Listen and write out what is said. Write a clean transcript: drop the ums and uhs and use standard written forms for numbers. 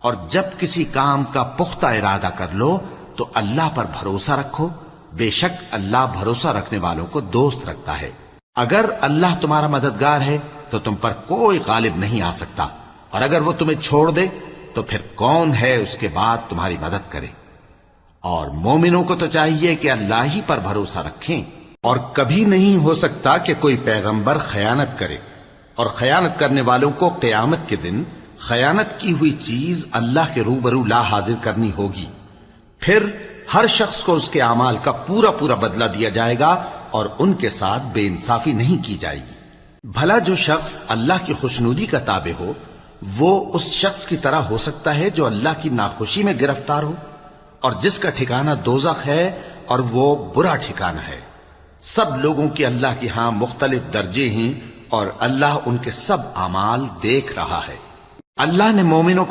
اور جب کسی کام کا پختہ ارادہ کر لو تو اللہ پر بھروسہ رکھو، بے شک اللہ بھروسہ رکھنے والوں کو دوست رکھتا ہے۔ اگر اللہ تمہارا مددگار ہے تو تم پر کوئی غالب نہیں آ سکتا، اور اگر وہ تمہیں چھوڑ دے تو پھر کون ہے اس کے بعد تمہاری مدد کرے۔ اور مومنوں کو تو چاہیے کہ اللہ ہی پر بھروسہ رکھیں، اور کبھی نہیں ہو سکتا کہ کوئی پیغمبر خیانت کرے، اور خیانت کرنے والوں کو قیامت کے دن خیانت کی ہوئی چیز اللہ کے روبرو لا حاضر کرنی ہوگی، پھر ہر شخص کو اس کے اعمال کا پورا پورا بدلہ دیا جائے گا، اور ان کے ساتھ بے انصافی نہیں کی جائے گی۔ بھلا جو شخص اللہ کی خوشنودی کا تابع ہو وہ اس شخص کی طرح ہو سکتا ہے جو اللہ کی ناخوشی میں گرفتار ہو، اور جس کا ٹھکانہ دوزخ ہے اور وہ برا ٹھکانہ ہے۔ سب لوگوں کی اللہ کے ہاں مختلف درجے ہیں، اور اللہ ان کے سب اعمال دیکھ رہا ہے۔ اللہ نے مومنوں پر